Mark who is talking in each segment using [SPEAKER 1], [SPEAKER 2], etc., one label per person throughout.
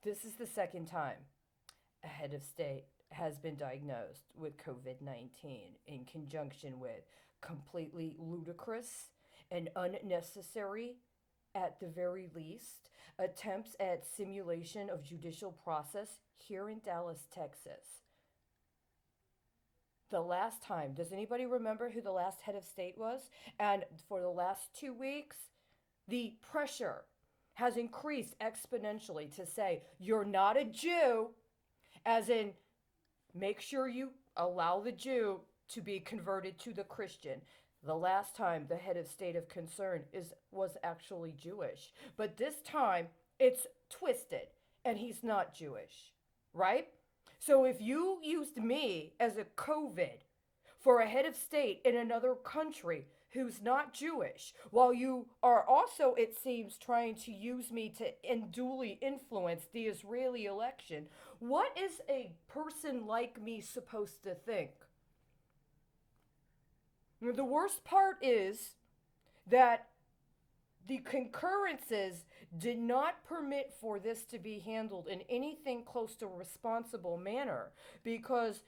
[SPEAKER 1] This is the second time a head of state has been diagnosed with COVID 19 in conjunction with completely ludicrous and unnecessary, at the very least, attempts at simulation of judicial process here in Dallas, Texas. The last time, does anybody remember who the last head of state was? And for the last 2 weeks, the pressure has increased exponentially to say, you're not a Jew, as in, make sure you allow the Jew to be converted to the Christian. The last time the head of state of concern was actually Jewish. But this time it's twisted and he's not Jewish, right? So if you used me as a COVID for a head of state in another country who's not Jewish, while you are also, it seems, trying to use me to unduly influence the Israeli election, what is a person like me supposed to think? The worst part is that the concurrences did not permit for this to be handled in anything close to a responsible manner because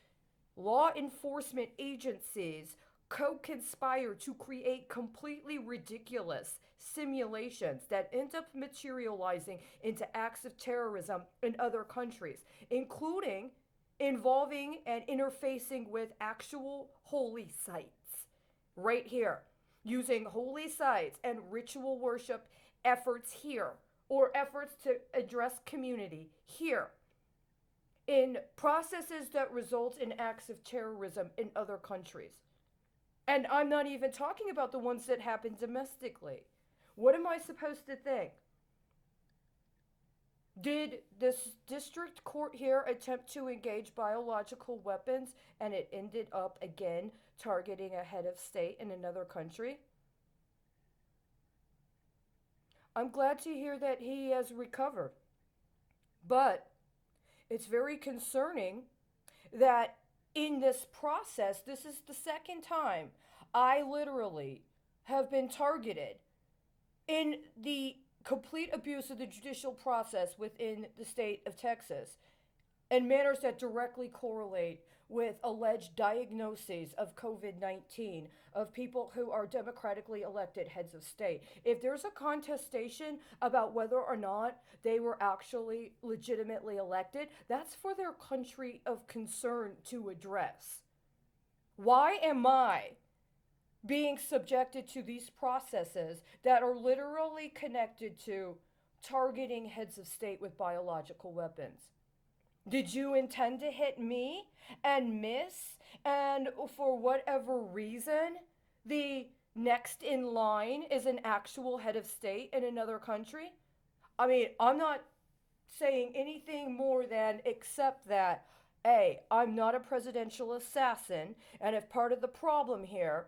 [SPEAKER 1] law enforcement agencies co-conspire to create completely ridiculous simulations that end up materializing into acts of terrorism in other countries, including involving and interfacing with actual holy sites right here, using holy sites and ritual worship efforts here, or efforts to address community here, in processes that result in acts of terrorism in other countries. And I'm not even talking about the ones that happen domestically. What am I supposed to think? Did this district court here attempt to engage biological weapons and it ended up again targeting a head of state in another country? I'm glad to hear that he has recovered. But it's very concerning that in this process, this is the second time I literally have been targeted in the complete abuse of the judicial process within the state of Texas in manners that directly correlate with alleged diagnoses of COVID 19 of people who are democratically elected heads of state. If there's a contestation about whether or not they were actually legitimately elected, that's for their country of concern to address. Why am I being subjected to these processes that are literally connected to targeting heads of state with biological weapons? Did you intend to hit me and miss? And for whatever reason, the next in line is an actual head of state in another country? I mean, I'm not saying anything more than except that, A, I'm not a presidential assassin, and if part of the problem here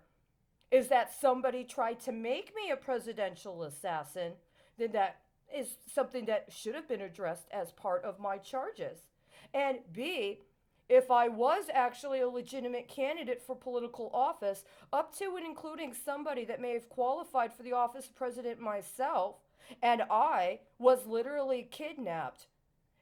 [SPEAKER 1] is that somebody tried to make me a presidential assassin, then that is something that should have been addressed as part of my charges. And B, if I was actually a legitimate candidate for political office, up to and including somebody that may have qualified for the office of president myself, and I was literally kidnapped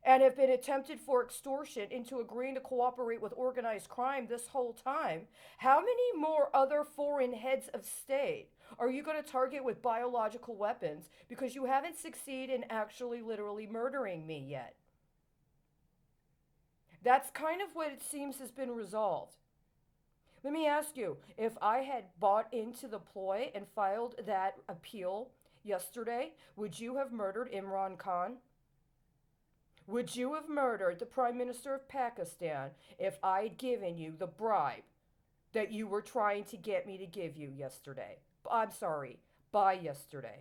[SPEAKER 1] and have been attempted for extortion into agreeing to cooperate with organized crime this whole time, how many more other foreign heads of state are you going to target with biological weapons because you haven't succeeded in actually literally murdering me yet? That's kind of what it seems has been resolved. Let me ask you, if I had bought into the ploy and filed that appeal yesterday, would you have murdered Imran Khan? Would you have murdered the Prime Minister of Pakistan if I'd given you the bribe that you were trying to get me to give you yesterday? I'm sorry, by yesterday.